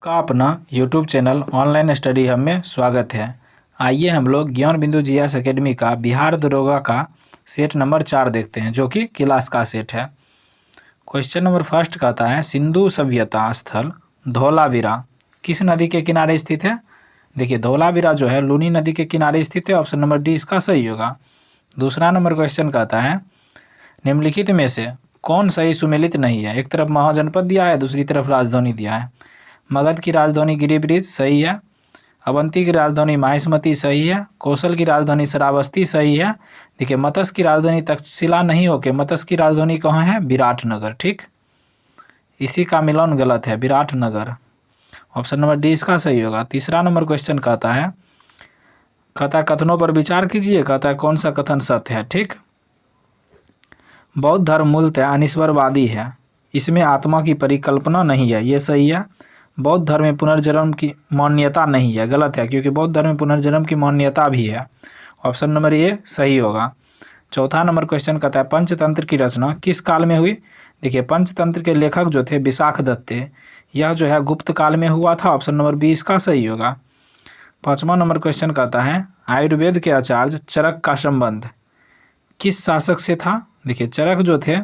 का अपना YouTube channel online study hub में स्वागत है। आइए हम लोग ज्ञान बिंदु जीएस एकेडमी का बिहार दरोगा का सेट नंबर 4 देखते हैं, जो कि क्लास का सेट है। क्वेश्चन नंबर फर्स्ट कहता है, सिंधु सभ्यता स्थल धौलावीरा किस नदी के किनारे स्थित है। देखिए, धौलावीरा जो है लूनी नदी के किनारे स्थित है। ऑप्शन नंबर डी इसका सही होगा। दूसरा नंबर क्वेश्चन कहता है, निम्नलिखित में से कौन सही सुमेलित नहीं है। एक तरफ महाजनपद दिया है, दूसरी तरफ राजधानी दिया है। मगध की राजधानी गिरिब्रिज सही है। अवंती की राजधानी माहिष्मती सही है। कौशल की राजधानी श्रावस्ती सही है। देखिए, मत्स्य की राजधानी तक्षशिला नहीं होके मत्स्य की राजधानी कहाँ है, विराटनगर। ठीक, इसी का मिलान गलत है, विराटनगर। ऑप्शन नंबर डी इसका सही होगा। तीसरा नंबर क्वेश्चन कहता है, कथनों पर विचार कीजिए। कहता है कौन सा कथन सत्य है। ठीक, बौद्ध धर्म मूलतः अनिश्वरवादी है, इसमें आत्मा की परिकल्पना नहीं है, ये सही है। बौद्ध धर्म में पुनर्जन्म की मान्यता नहीं है, गलत है, क्योंकि बौद्ध धर्म में पुनर्जन्म की मान्यता भी है। ऑप्शन नंबर ए सही होगा। चौथा नंबर क्वेश्चन कहता है, पंचतंत्र की रचना किस काल में हुई। देखिए, पंचतंत्र के लेखक जो थे विशाखदत्त, यह जो है गुप्त काल में हुआ था। ऑप्शन नंबर बी इसका सही होगा। पाँचवा नंबर क्वेश्चन कहता है, आयुर्वेद के आचार्य चरक का संबंध किस शासक से था। देखिए, चरक जो थे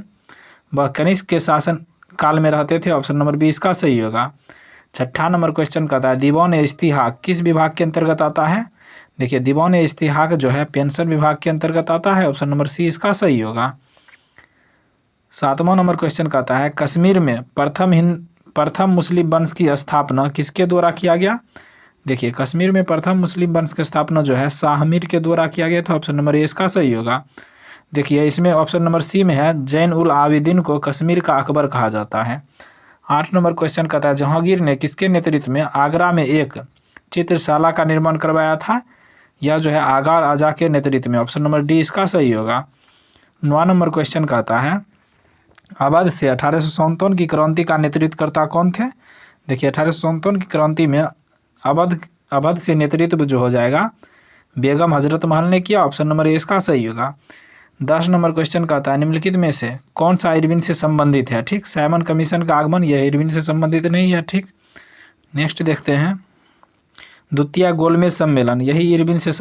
वह कनिष्क के शासन काल में रहते थे। ऑप्शन नंबर बी इसका सही होगा। छठा नंबर क्वेश्चन कहता है, दीवान इस्तिहाक किस विभाग के अंतर्गत आता है। देखिए, दीवान इस्तिहाक जो है पेंशन विभाग के अंतर्गत आता है। ऑप्शन नंबर सी इसका सही होगा। सातवां नंबर क्वेश्चन कहता है, कश्मीर में प्रथम मुस्लिम वंश की स्थापना किसके द्वारा किया गया। देखिए, कश्मीर में प्रथम मुस्लिम वंश की स्थापना जो है शाह मीर के द्वारा किया गया था। ऑप्शन नंबर ए इसका सही होगा। देखिए, इसमें ऑप्शन नंबर सी में है, जैन उल आबिदीन को कश्मीर का अकबर कहा जाता है। 8 नंबर क्वेश्चन कहता है, जहांगीर ने किसके नेतृत्व में आगरा में एक चित्रशाला का निर्माण करवाया था। यह जो है आगा राजा के नेतृत्व में। ऑप्शन नंबर डी इसका सही होगा। 9 नंबर क्वेश्चन कहता है, अवध से 1857 की क्रांति का नेतृत्वकर्ता कौन थे। देखिए, 1857 की क्रांति में अवध से नेतृत्व जो हो जाएगा बेगम हजरत महल ने किया। ऑप्शन नंबर ए इसका सही होगा। 10 नंबर क्वेश्चन कहता है, निम्नलिखित में से कौन सा इरविन से संबंधित है। ठीक, साइमन कमीशन का आगमन यह इरविन से संबंधित नहीं है। ठीक, नेक्स्ट देखते हैं, द्वितीय गोलमेज सम्मेलन यही इरविन से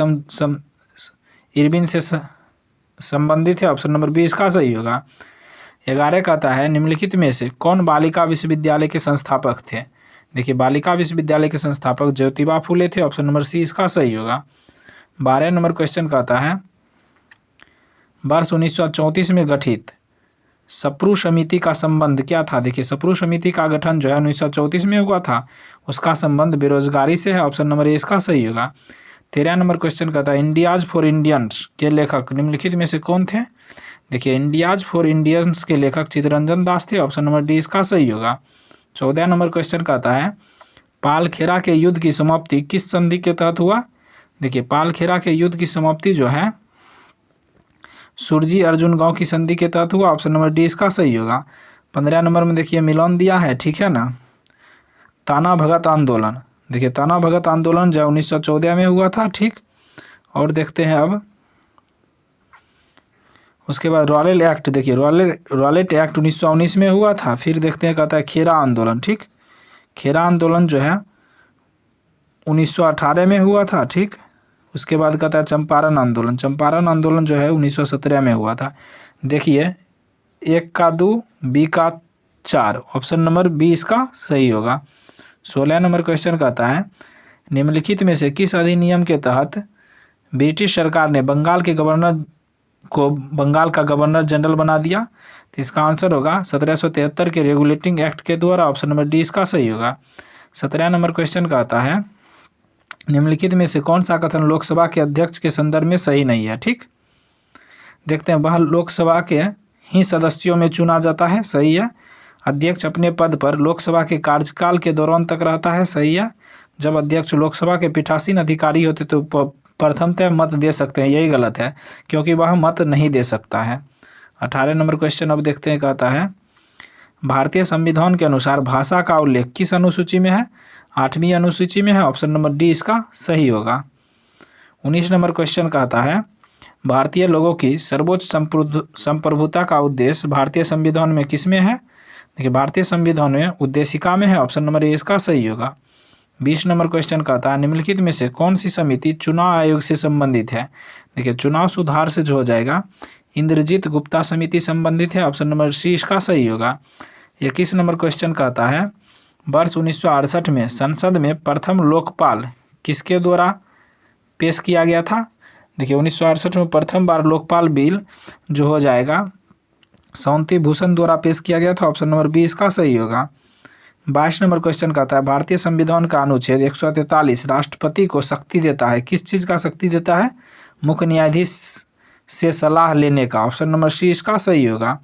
संबंधित है। ऑप्शन नंबर बी इसका सही होगा। 11 कहता है, निम्नलिखित में से कौन बालिका विश्वविद्यालय के संस्थापक थे। देखिए, बालिका विश्वविद्यालय के संस्थापक ज्योतिबा फुले थे। ऑप्शन नंबर सी इसका सही होगा। 12 नंबर क्वेश्चन कहता है, वर्ष 1934 में गठित सप्रू समिति का संबंध क्या था। देखिए, सप्रू समिति का गठन जो है 1934 में हुआ था, उसका संबंध बेरोजगारी से है। ऑप्शन नंबर ए इसका सही होगा। 13 नंबर क्वेश्चन कहता है, इंडियाज फॉर इंडियंस के लेखक निम्नलिखित में से कौन थे। देखिए, इंडियाज फॉर इंडियंस के लेखक चित्तरंजन दास थे। ऑप्शन नंबर डी इसका सही होगा। 14 नंबर क्वेश्चन कहता है, पालखेरा के युद्ध की समाप्ति किस संधि के तहत हुआ। देखिए, पालखेरा के युद्ध की समाप्ति जो है सुरजी अर्जुन गांव की संधि के तहत हुआ। ऑप्शन नंबर डी इसका सही होगा। 15 नंबर में देखिए मिलान दिया है, ठीक है ना। ताना भगत आंदोलन, देखिए ताना भगत आंदोलन जो 1914 में हुआ था। ठीक, और देखते हैं अब उसके बाद रॉलेट एक्ट। देखिए, रॉलेट एक्ट 1919 में हुआ था। फिर देखते हैं, कहता है खेरा आंदोलन। ठीक, खेरा आंदोलन जो है 1918 में हुआ था। ठीक, उसके बाद कहता है चंपारण आंदोलन जो है 1917 में हुआ था। देखिए, 1 का 2 बी का 4, ऑप्शन नंबर बी इसका सही होगा। 16 नंबर क्वेश्चन कहता है, निम्नलिखित में से किस अधिनियम के तहत ब्रिटिश सरकार ने बंगाल के गवर्नर को बंगाल का गवर्नर जनरल बना दिया। तो इसका आंसर होगा 1773 के रेगुलेटिंग एक्ट के द्वारा। ऑप्शन नंबर डी इसका सही होगा। 17 नंबर क्वेश्चन कहता है, निम्नलिखित में से कौन सा कथन लोकसभा के अध्यक्ष के संदर्भ में सही नहीं है। ठीक, देखते हैं, वह लोकसभा के ही सदस्यों में चुना जाता है। सही है। अध्यक्ष अपने पद पर लोकसभा के कार्यकाल के दौरान तक रहता है। सही है। जब अध्यक्ष लोकसभा के पीठासीन अधिकारी होते तो प्रथमतः मत दे सकते हैं, यही गलत है, क्योंकि वह मत नहीं दे सकता है। 18 नंबर क्वेश्चन अब देखते हैं, कहता है, भारतीय संविधान के अनुसार भाषा का उल्लेख किस अनुसूची में है। 8वीं अनुसूची में है। ऑप्शन नंबर डी इसका सही होगा। 19 नंबर क्वेश्चन कहता है, भारतीय लोगों की सर्वोच्च संप्रभुता का उद्देश्य भारतीय संविधान में किस में है। देखिए, भारतीय संविधान में उद्देशिका में है। ऑप्शन नंबर ए इसका सही होगा। 20 नंबर क्वेश्चन कहता है निम्नलिखित में से कौन सी समिति चुनाव आयोग से संबंधित है। देखिए चुनाव सुधार से जो हो जाएगा इंद्रजीत गुप्ता समिति संबंधित है, ऑप्शन नंबर सी इसका सही होगा। 21 नंबर क्वेश्चन कहता है वर्ष 1968 में संसद में प्रथम लोकपाल किसके द्वारा पेश किया गया था। देखिए 1968 में प्रथम बार लोकपाल बिल जो हो जाएगा शांति भूषण द्वारा पेश किया गया था, ऑप्शन नंबर बी इसका सही होगा। 22 नंबर क्वेश्चन कहता है भारतीय संविधान का अनुच्छेद 143 राष्ट्रपति को शक्ति देता है, किस चीज़ का शक्ति देता है, मुख्य न्यायाधीश से सलाह लेने का, ऑप्शन नंबर सी इसका सही होगा।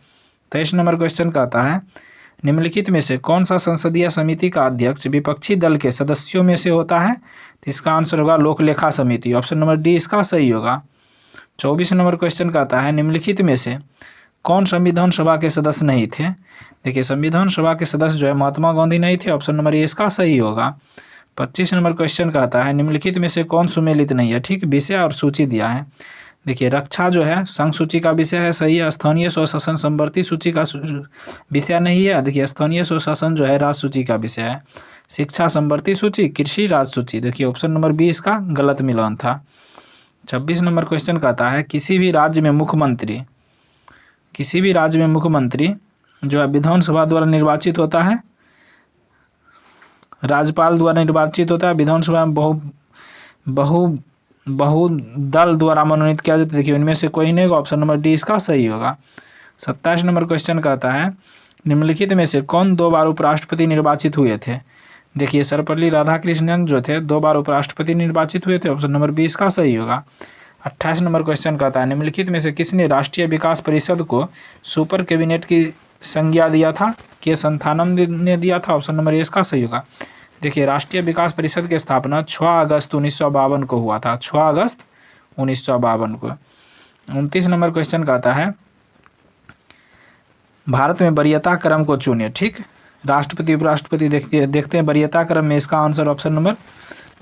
23 नंबर क्वेश्चन कहता है निम्नलिखित में से कौन सा संसदीय समिति का अध्यक्ष विपक्षी दल के सदस्यों में से होता है, तो इसका आंसर होगा लोक लेखा समिति, ऑप्शन नंबर डी इसका सही होगा। 24 नंबर क्वेश्चन कहता है निम्नलिखित में से कौन संविधान सभा के सदस्य नहीं थे। देखिए संविधान सभा के सदस्य जो है महात्मा गांधी नहीं थे, ऑप्शन नंबर ए इसका सही होगा। 25 नंबर क्वेश्चन कहता है निम्नलिखित में से कौन सुमेलित नहीं है, ठीक विषय और सूची दिया है। देखिए रक्षा जो है संघ सूची का विषय है, सही है। स्थानीय स्वशासन संवर्ती सूची का विषय नहीं है। देखिए स्थानीय स्वशासन जो है राज सूची का विषय है। शिक्षा संवर्ती सूची, कृषि राज सूची, देखिए ऑप्शन नंबर बी इसका गलत मिलान था। 26 नंबर क्वेश्चन कहता है किसी भी राज्य में मुख्यमंत्री जो है विधानसभा द्वारा निर्वाचित होता है, राज्यपाल द्वारा निर्वाचित होता है, विधानसभा में बहु दल द्वारा मनोनीत किया जाता है। देखिए इनमें से कोई नहीं होगा, ऑप्शन नंबर डी इसका सही होगा। 27 नंबर क्वेश्चन कहता है निम्नलिखित में से कौन 2 बार उपराष्ट्रपति निर्वाचित हुए थे। देखिए सर्वपल्ली राधाकृष्णन जो थे 2 बार उपराष्ट्रपति निर्वाचित हुए थे, ऑप्शन नंबर बी इसका सही होगा। 28 नंबर क्वेश्चन कहता है निम्नलिखित में से किसने राष्ट्रीय विकास परिषद को सुपर कैबिनेट की संज्ञा दिया था, के संथानम ने दिया था, ऑप्शन नंबर ए इसका सही होगा। देखिए राष्ट्रीय विकास परिषद की स्थापना 6 अगस्त 1952 को हुआ था, 6 अगस्त 1952 को। 29 नंबर क्वेश्चन कहता है भारत में वरीयता क्रम को चुनिए, ठीक। राष्ट्रपति उपराष्ट्रपति देखते हैं वरीयता क्रम में इसका आंसर ऑप्शन नंबर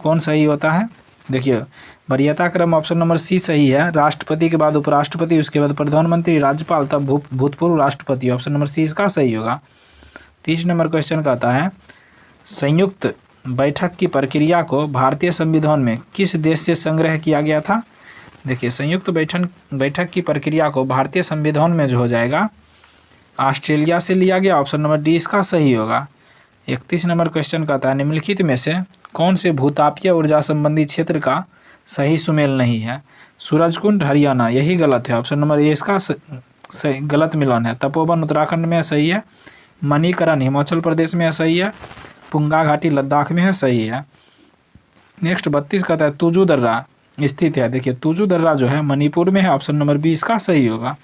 कौन सही होता है। देखिए वरीयता क्रम ऑप्शन नंबर सी सही है। राष्ट्रपति के बाद उपराष्ट्रपति, उसके बाद प्रधानमंत्री, राज्यपाल, तब भूतपूर्व राष्ट्रपति, ऑप्शन नंबर सी इसका सही होगा। 30 नंबर क्वेश्चन कहता है संयुक्त बैठक की प्रक्रिया को भारतीय संविधान में किस देश से संग्रह किया गया था। देखिए संयुक्त बैठक की प्रक्रिया को भारतीय संविधान में जो हो जाएगा ऑस्ट्रेलिया से लिया गया, ऑप्शन नंबर डी इसका सही होगा। 31 नंबर क्वेश्चन कहता है निम्नलिखित में से कौन से भूतापीय ऊर्जा संबंधी क्षेत्र का सही सुमेल नहीं है। सूरजकुंड हरियाणा, यही गलत है, ऑप्शन नंबर ए इसका सही गलत मिलान है। तपोवन उत्तराखंड में सही है। मणिकरण हिमाचल प्रदेश में सही है। पुंगा घाटी लद्दाख में है, सही है। नेक्स्ट 32 कहता है तुजू दर्रा स्थित है। देखिए तुजू दर्रा जो है मणिपुर में है, ऑप्शन नंबर बी इसका सही होगा।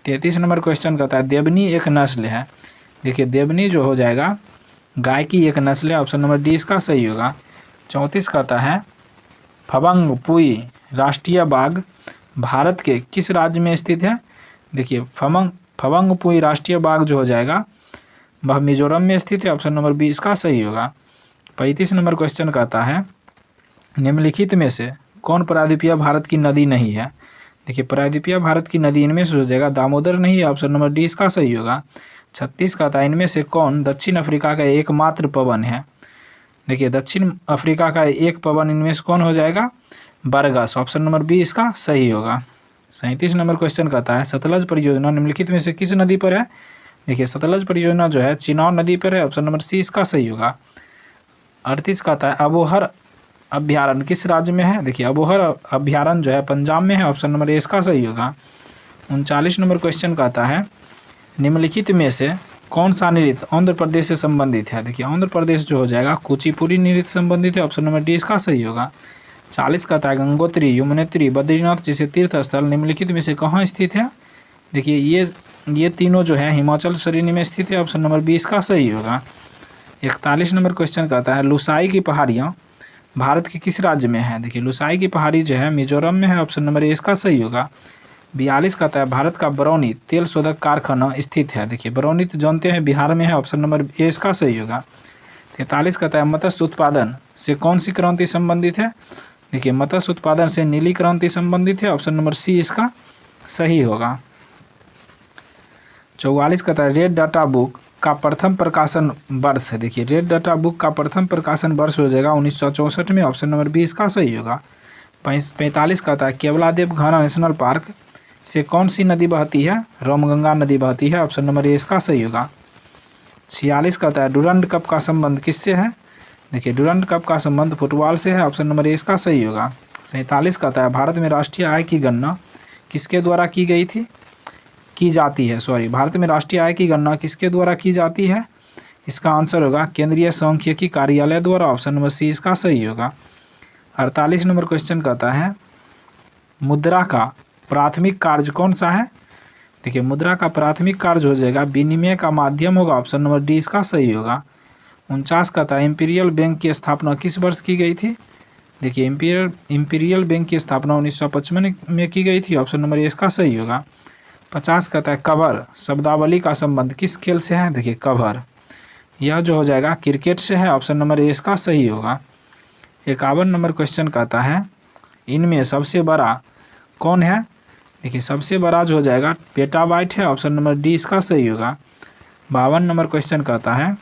33 नंबर क्वेश्चन कहता है देवनी एक नस्ल है। देखिए देवनी जो हो जाएगा गाय की एक नस्ल है, ऑप्शन नंबर डी इसका सही होगा। 34 कहता है फबंगपुई राष्ट्रीय बाग भारत के किस राज्य में स्थित है। देखिए फबंगपुई राष्ट्रीय बाग जो हो जाएगा वह मिजोरम में स्थित है, ऑप्शन नंबर बी इसका सही होगा। 35 नंबर क्वेश्चन कहता है निम्नलिखित में से कौन प्रायद्वीपीय भारत की नदी नहीं है। देखिए प्रायद्वीपीय भारत की नदी इनमें से हो जाएगा दामोदर नहीं है, ऑप्शन नंबर डी इसका सही होगा। 36 कहता है इनमें से कौन दक्षिण अफ्रीका का एकमात्र पवन है। देखिए दक्षिण अफ्रीका का एक पवन इनमें से कौन हो जाएगा, बरगस, ऑप्शन नंबर बी इसका सही होगा। 37 नंबर क्वेश्चन कहता है सतलज परियोजना निम्नलिखित में से किस नदी पर है। देखिए सतलज परियोजना जो है चिनाब नदी पर है, ऑप्शन नंबर सी इसका सही होगा। 38 कहता है अबोहर अभ्यारण्य किस राज्य में है। देखिए अबोहर अभ्यारण्य जो है पंजाब में है, ऑप्शन नंबर ए इसका सही होगा। 39 नंबर क्वेश्चन कहता है निम्नलिखित में से कौन सा नृत्य आंध्र प्रदेश से संबंधित है। देखिए आंध्र प्रदेश जो हो जाएगा कुचिपुड़ी नृत्य संबंधित है, ऑप्शन नंबर डी इसका सही होगा। 40 कहता है गंगोत्री यमुनोत्री बद्रीनाथ जैसे तीर्थ स्थल निम्नलिखित में से कहाँ स्थित है। देखिए ये तीनों जो है हिमाचल श्रेणी में स्थित है, ऑप्शन नंबर बी इसका सही होगा। 41 नंबर क्वेश्चन कहता है लुसाई की पहाड़ियाँ भारत के किस राज्य में है। देखिए लुसाई की पहाड़ी जो है मिजोरम में है, ऑप्शन नंबर ए इसका सही होगा। 42 कहता है भारत का बरौनी तेल शोधक कारखाना स्थित है। देखिए बरौनी तो जानते हैं बिहार में है, ऑप्शन नंबर ए इसका सही होगा। 43 कहता है मत्स्य उत्पादन से कौन सी क्रांति संबंधित है। देखिए मत्स्य उत्पादन से नीली क्रांति संबंधित है, ऑप्शन नंबर सी इसका सही होगा। 44 कहता है रेड डाटा बुक का प्रथम प्रकाशन वर्ष है, देखिए रेड डाटा बुक का प्रथम प्रकाशन वर्ष हो जाएगा 1964 में, ऑप्शन नंबर बी इसका सही होगा। 45 कहता है केवलादेव घाना नेशनल पार्क से कौन सी नदी बहती है, रामगंगा नदी बहती है, ऑप्शन नंबर ए इसका सही होगा। 46 कहता है डुरंड कप का संबंध किससे है, देखिए डुरंड कप का संबंध फुटबॉल से है, ऑप्शन नंबर ए इसका सही होगा। 47 कहता है भारत में राष्ट्रीय आय की गणना किसके द्वारा की जाती है, भारत में राष्ट्रीय आय की गणना किसके द्वारा की जाती है, इसका आंसर होगा केंद्रीय सांख्यिकी कार्यालय द्वारा, ऑप्शन नंबर सी इसका सही होगा। 48 नंबर क्वेश्चन कहता है मुद्रा का प्राथमिक कार्य कौन सा है, देखिए मुद्रा का प्राथमिक कार्य हो जाएगा विनिमय का माध्यम होगा, ऑप्शन नंबर डी इसका सही होगा। 49 कहता है इंपीरियल बैंक की स्थापना किस वर्ष की गई थी, देखिए इंपीरियल बैंक की स्थापना 1955 में की गई थी, ऑप्शन नंबर ए इसका सही होगा। 50 कहता है कवर शब्दावली का संबंध किस खेल से है, देखिए कवर यह जो हो जाएगा क्रिकेट से है, ऑप्शन नंबर ए इसका सही होगा। 51 नंबर क्वेश्चन कहता है इनमें सबसे बड़ा कौन है, देखिए सबसे बड़ा जो हो जाएगा पेटाबाइट है, ऑप्शन नंबर डी इसका सही होगा। 52 नंबर क्वेश्चन कहता है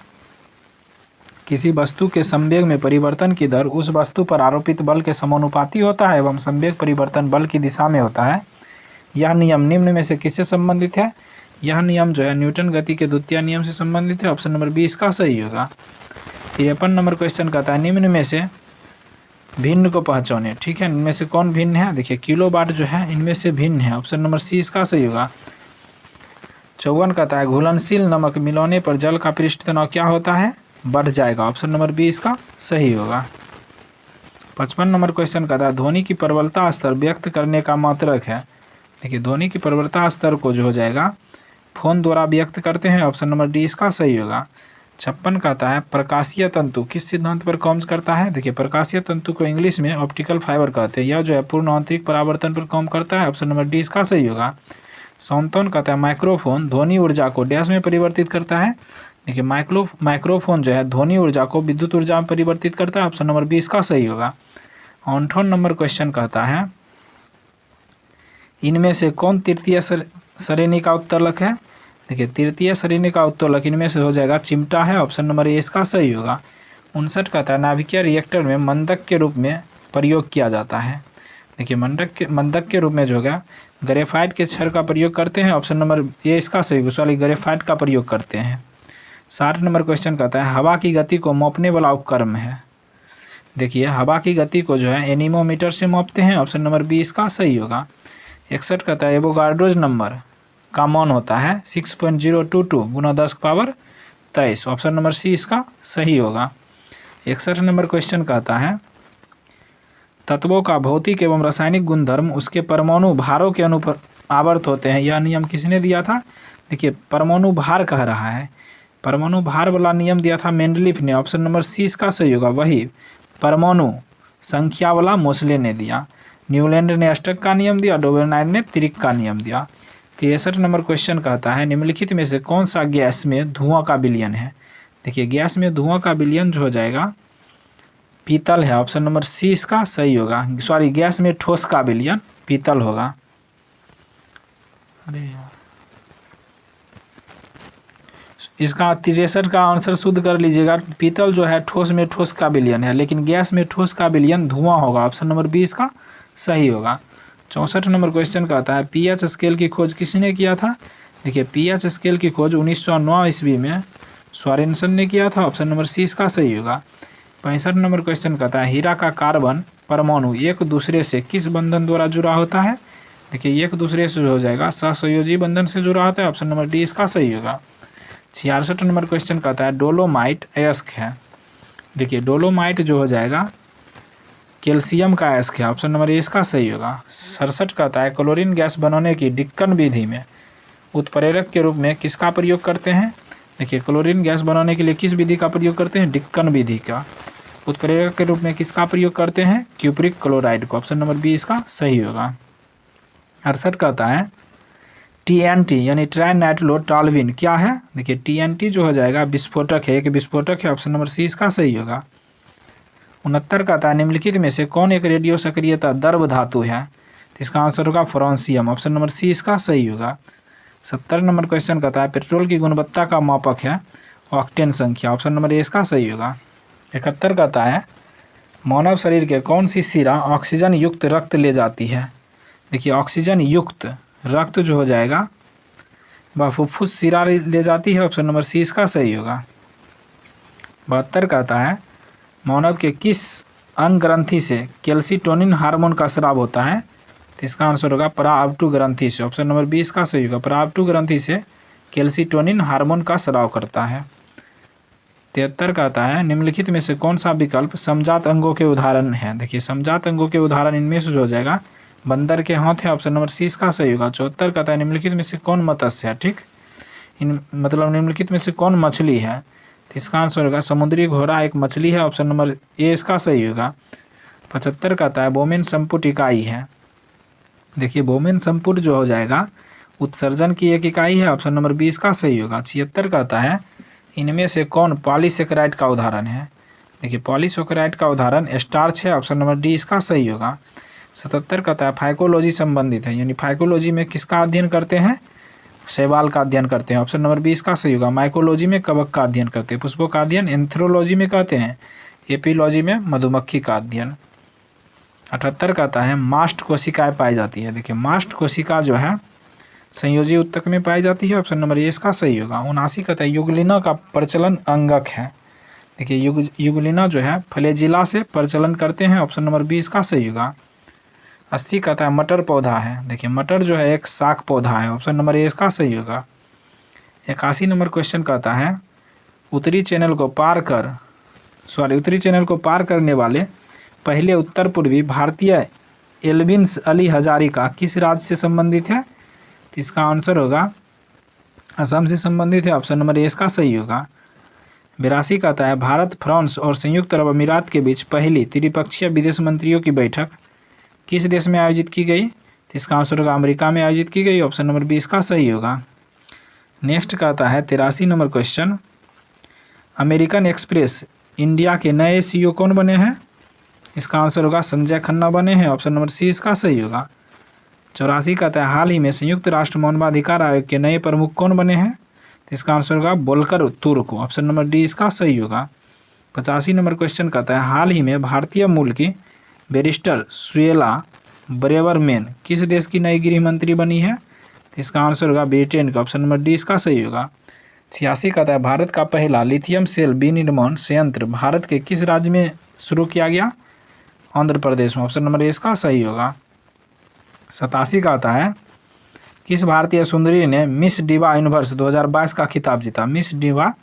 किसी वस्तु के संवेग में परिवर्तन की दर उस वस्तु पर आरोपित बल के समानुपाती होता है एवं संवेग परिवर्तन बल की दिशा में होता है, यह नियम निम्न में से किससे संबंधित है, यह नियम जो है न्यूटन गति के द्वितीय नियम से संबंधित है, ऑप्शन नंबर बी इसका सही होगा। 53 नंबर क्वेश्चन कहता है निम्न में से भिन्न को पहचाने, ठीक है, इनमें से कौन भिन्न है, देखिए किलोवाट जो है इनमें से भिन्न है, ऑप्शन नंबर सी इसका सही होगा। 54 कहता है घुलनशील नमक मिलाने पर जल का पृष्ठ तनाव क्या होता है, बढ़ जाएगा, ऑप्शन नंबर बी इसका सही होगा। 55 नंबर क्वेश्चन कहता है ध्वनि की प्रबलता स्तर व्यक्त करने का मात्रक है, देखिए ध्वनि की प्रबलता स्तर को जो हो जाएगा फोन द्वारा व्यक्त करते हैं, ऑप्शन नंबर डी इसका सही होगा। 56 कहता है प्रकाशीय तंतु किस सिद्धांत पर काम करता है, देखिए प्रकाशीय तंतु को इंग्लिश में ऑप्टिकल फाइबर कहते हैं, यह जो है पूर्ण आंतरिक परावर्तन पर काम करता है, ऑप्शन नंबर डी इसका सही होगा। 57 कहता है माइक्रोफोन ध्वनि ऊर्जा को डैश में परिवर्तित करता है, देखिए माइक्रोफोन जो है ध्वनि ऊर्जा को विद्युत ऊर्जा में परिवर्तित करता है, ऑप्शन नंबर बी इसका सही होगा। 58 नंबर क्वेश्चन कहता है इनमें से कौन तृतीय श्रेणी का उत्तोलक है, देखिए तृतीय श्रेणी का उत्तोलक इनमें से हो जाएगा चिमटा है, ऑप्शन नंबर ए इसका सही होगा। 59 कहता है नाभिकीय रिएक्टर में मंदक के रूप में प्रयोग किया जाता है, देखिए मंदक के रूप में जो होगा ग्रेफाइट के क्षार का प्रयोग करते हैं, ऑप्शन नंबर ए इसका सही होगा, ग्रेफाइट का प्रयोग करते हैं। 60 नंबर क्वेश्चन कहता है हवा की गति को मापने वाला उपकरण है, देखिए हवा की गति को जो है एनीमोमीटर से मापते हैं, ऑप्शन नंबर बी इसका सही होगा। 61 कहता है एवोगाड्रोज नंबर का मान होता है 6.022 गुना 10⁻23, ऑप्शन नंबर सी इसका सही होगा। 61 नंबर क्वेश्चन कहता है तत्वों का भौतिक एवं रासायनिक गुणधर्म उसके परमाणु भारों के अनुपर आवर्त होते हैं, यह नियम किसने दिया था, देखिए परमाणु भार कह रहा है, परमाणु भार वाला नियम दिया था मेंडलीफ ने, ऑप्शन नंबर सी इसका सही होगा। वही परमाणु संख्या वाला मोसले ने दिया, न्यूलैंड ने अष्टक का नियम दिया, डोबेनाइन ने त्रिक का नियम दिया। 63 नंबर क्वेश्चन कहता है निम्नलिखित में से कौन सा गैस में धुआं का विलयन है, देखिए गैस में धुआं का विलयन जो हो जाएगा पीतल है, ऑप्शन नंबर सी इसका सही होगा। गैस में ठोस का विलयन पीतल होगा। अरे यार इसका 63 का आंसर शुद्ध कर लीजिएगा, पीतल जो है ठोस में ठोस का विलयन है, लेकिन गैस में ठोस का विलयन धुआं होगा, ऑप्शन नंबर बी इसका सही होगा। 64 नंबर क्वेश्चन कहता है पीएच स्केल की खोज किसने किया था, देखिए पीएच स्केल की खोज 1909 ईस्वी में सोरेनसन ने किया था, ऑप्शन नंबर सी इसका सही होगा। 65 नंबर क्वेश्चन कहता है हीरा का कार्बन परमाणु एक दूसरे से किस बंधन द्वारा जुड़ा होता है, देखिए एक दूसरे से हो जाएगा सहसंयोजी बंधन से जुड़ा होता है, ऑप्शन नंबर डी इसका सही होगा। 66 नंबर क्वेश्चन कहता है डोलोमाइट अयस्क है, देखिए डोलोमाइट जो हो जाएगा कैल्शियम का अयस्क है, ऑप्शन नंबर ए इसका सही होगा। 67 कहता है क्लोरीन गैस बनाने की डिक्कन विधि में उत्प्रेरक के रूप में किसका प्रयोग करते हैं, देखिए क्लोरीन गैस बनाने के लिए किस विधि का प्रयोग करते हैं, डिक्कन विधि का। उत्प्रेरक के रूप में किसका प्रयोग करते हैं, क्यूप्रिक क्लोराइड को, ऑप्शन नंबर बी इसका सही होगा। 68 कहता है TNT यानी ट्राई नाइट्रो टॉल्विन क्या है, देखिए TNT जो हो जाएगा विस्फोटक है, एक विस्फोटक है, ऑप्शन नंबर सी इसका सही होगा। 69 कहता है निम्नलिखित में से कौन एक रेडियो सक्रियता द्रव धातु है, तो इसका आंसर होगा फ्रांसियम, ऑप्शन नंबर सी इसका सही होगा। 70 नंबर क्वेश्चन कहता है पेट्रोल की गुणवत्ता का मापक है ऑक्टेन संख्या। ऑप्शन नंबर ए इसका सही होगा। 71 कहता है मानव शरीर के कौन सी शिरा ऑक्सीजन युक्त रक्त ले जाती है। देखिए ऑक्सीजन युक्त रक्त जो हो जाएगा वह फुफ्फुस शिरा ले जाती है। ऑप्शन नंबर सी इसका सही होगा। 72 कहता है मानव के किस अंग ग्रंथि से कैल्सिटोनिन हार्मोन का स्राव होता है। तो इसका आंसर होगा पराअपटू ग्रंथि से। ऑप्शन नंबर बी इसका सही होगा। पराअपटू ग्रंथि से कैल्सिटोनिन हार्मोन का स्राव करता है। 73 कहता है निम्नलिखित में से कौन सा विकल्प समजात अंगों के उदाहरण है। देखिए समजात अंगों के उदाहरण इनमें से जो हो जाएगा बंदर के हाथ है। ऑप्शन नंबर सी इसका सही होगा। 74 कहता है निम्नलिखित में से कौन मत्स्य है। ठीक, मतलब निम्नलिखित में से कौन मछली है। तो इसका आंसर होगा समुद्री घोड़ा एक मछली है। ऑप्शन नंबर ए इसका सही होगा। 75 कहता है बोमेन संपुट इकाई है। देखिए बोमेन संपुट जो हो जाएगा उत्सर्जन की एक इकाई है। ऑप्शन नंबर बी इसका सही होगा। 76 कहता है इनमें से कौन पॉलीसेकेराइड का उदाहरण है। देखिए पॉलीसेकेराइड का उदाहरण स्टार्च है। ऑप्शन नंबर डी इसका सही होगा। 77 कहता है फाइकोलॉजी संबंधित है, यानी फाइकोलॉजी में किसका अध्ययन करते हैं, शैवाल का अध्ययन करते हैं। ऑप्शन नंबर बी इसका सही होगा। माइकोलॉजी में कवक का अध्ययन करते हैं, पुष्पों का अध्ययन एंथ्रोलॉजी में कहते हैं, एपिलॉजी में मधुमक्खी का अध्ययन। 78 कहता है मास्ट कोशिकाएं पाई जाती है। देखिए मास्ट कोशिका जो है संयोजी उत्तक में पाई जाती है। ऑप्शन नंबर ए इसका सही होगा। 79 कहता है युगलिना का प्रचलन अंगक है। देखिए युगलिना जो है फ्लैजिला से प्रचलन करते हैं। ऑप्शन नंबर बी इसका सही होगा। 80 कहता है मटर पौधा है। देखिए मटर जो है एक शाक पौधा है। ऑप्शन नंबर ए इसका सही होगा। 81 नंबर क्वेश्चन कहता है उत्तरी चैनल को पार करने वाले पहले उत्तर पूर्वी भारतीय एल्विन अली हजारिका किस राज्य से संबंधित है। तो इसका आंसर होगा असम से संबंधित है। ऑप्शन नंबर ए इसका सही होगा। 82 कहता है भारत, फ्रांस और संयुक्त अरब अमीरात के बीच पहली त्रिपक्षीय विदेश मंत्रियों की बैठक किस देश में आयोजित की गई। तो इसका आंसर होगा अमेरिका में आयोजित की गई। ऑप्शन नंबर बी इसका सही होगा। नेक्स्ट कहता है 83 number question American express India के नए सीईओ कौन बने हैं। इसका आंसर होगा संजय खन्ना बने हैं। ऑप्शन नंबर सी इसका सही होगा। 84 कहता है हाल ही में संयुक्त राष्ट्र मानवाधिकार आयोग के नए प्रमुख कौन बने हैं। तो इसका आंसर होगा बोल्कर तुर्क। ऑप्शन नंबर डी इसका सही होगा। 85 नंबर क्वेश्चन कहता है हाल ही में भारतीय मूल की बैरिस्टर सुएला ब्रेवरमैन किस देश की नई गृह मंत्री बनी है। तो इसका आंसर होगा ब्रिटेन का। ऑप्शन नंबर डी इसका सही होगा। 86 कहता है भारत का पहला लिथियम सेल विनिर्माण संयंत्र भारत के किस राज्य में शुरू किया गया। आंध्र प्रदेश में। ऑप्शन नंबर ए इसका सही होगा। 87 कहता है किस भारतीय सुंदरी ने मिस डिवा यूनिवर्स 2022 का खिताब जीता। मिस डिवा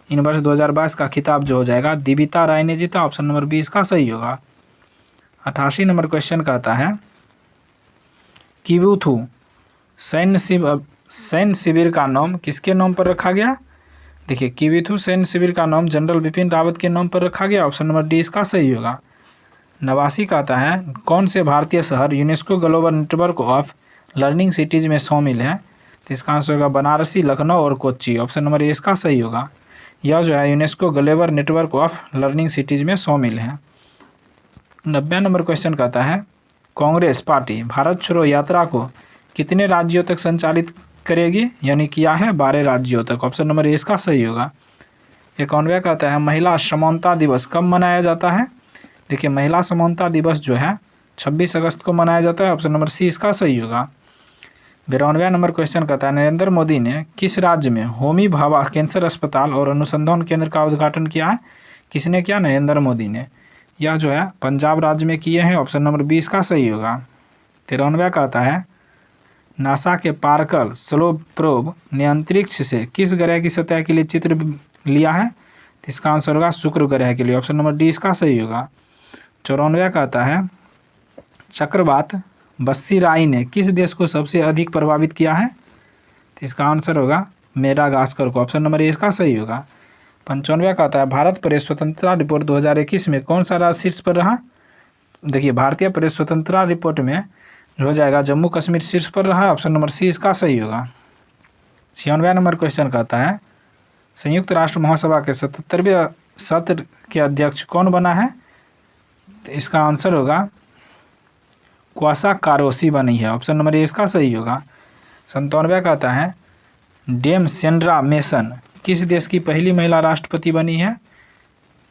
यूनिवर्स 2022 का खिताब जो हो जाएगा दीबिता राय ने जीता। ऑप्शन नंबर बी इसका सही होगा। 88 नंबर क्वेश्चन कहता है किबुथु सैन्य शिविर का नाम किसके नाम पर रखा गया। देखिए किबुथु सैन्य शिविर का नाम जनरल बिपिन रावत के नाम पर रखा गया। ऑप्शन नंबर डी इसका सही होगा। 89 कहता है कौन से भारतीय शहर UNESCO global network of learning cities में शामिल है। तो इसका आंसर होगा बनारसी, लखनऊ और कोच्चि। ऑप्शन नंबर ए इसका सही होगा। यह जो है UNESCO global network of learning cities में शामिल है। 90 नंबर क्वेश्चन कहता है कांग्रेस पार्टी भारत छोड़ो यात्रा को कितने राज्यों तक संचालित करेगी, यानी किया है 12 राज्यों तक। ऑप्शन नंबर ए इसका सही होगा। 91 कहता है महिला समानता दिवस कब मनाया जाता है। देखिए महिला समानता दिवस जो है 26 अगस्त को मनाया जाता है। ऑप्शन नंबर सी इसका सही होगा। 92 नंबर क्वेश्चन कहता है नरेंद्र मोदी ने किस राज्य में होमी भाभा कैंसर अस्पताल और अनुसंधान केंद्र का उद्घाटन किया है। किसने किया, नरेंद्र मोदी ने। यह जो है पंजाब राज्य में किए हैं। ऑप्शन नंबर बी इसका सही होगा। 93 कहता है नासा के पार्कर स्लो प्रोब ने अंतरिक्ष से किस ग्रह की सतह के लिए चित्र लिया है। तो इसका आंसर होगा शुक्र ग्रह के लिए। ऑप्शन नंबर डी इसका सही होगा। 94 कहता है चक्रवात बस्सीराई ने किस देश को सबसे अधिक प्रभावित किया है। तो इसका आंसर होगा मेडागास्कर को। ऑप्शन नंबर ए इसका सही होगा। 95 कहता है भारत प्रेस स्वतंत्रता रिपोर्ट 2021 में कौन सा राज्य शीर्ष पर रहा। देखिए भारतीय प्रेस स्वतंत्रता रिपोर्ट में जो हो जाएगा जम्मू कश्मीर शीर्ष पर रहा। ऑप्शन नंबर सी इसका सही होगा। 96 नंबर क्वेश्चन कहता है संयुक्त राष्ट्र महासभा के 77वें सत्र के अध्यक्ष कौन बना है। तो इसका आंसर होगा क्वासा कारोसी बनी है। ऑप्शन नंबर ए इसका सही होगा। 97 कहता है डेम सेंड्रा मेसन किस देश की पहली महिला राष्ट्रपति बनी है?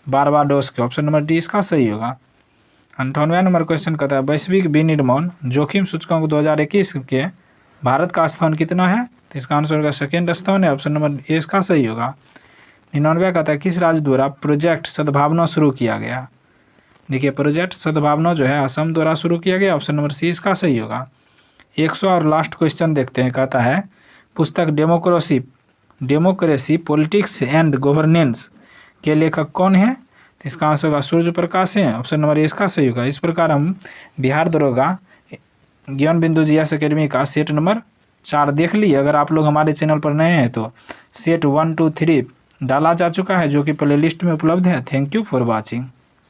बारबाडोस के। ऑप्शन नंबर डी इसका सही होगा। 98वां नंबर क्वेश्चन कहता है वैश्विक विनिर्माण जोखिम सूचकांक 2021 के भारत का स्थान कितना है? तो इसका आंसर होगा सेकेंड स्थान है। ऑप्शन नंबर ए इसका सही होगा। 99वां कहता है किस राज्य द्वारा प्रोजेक्ट सद्भावना शुरू किया गया? देखिए प्रोजेक्ट सद्भावना जो है असम द्वारा शुरू किया गया। ऑप्शन नंबर सी इसका सही होगा। 100 और लास्ट क्वेश्चन देखते हैं। कहता है पुस्तक डेमोक्रेसी पॉलिटिक्स एंड गवर्नेंस के लेखक कौन है? तो इसका आंसर होगा सूर्य प्रकाश है। ऑप्शन नंबर ए इसका सही होगा। इस प्रकार हम बिहार दरोगा ज्ञान बिंदु जीएस एकेडमी का सेट नंबर 4 देख लिए। अगर आप लोग हमारे चैनल पर नए हैं तो सेट 1, 2, 3 डाला जा चुका है जो कि प्ले लिस्ट में उपलब्ध है। Thank you for watching.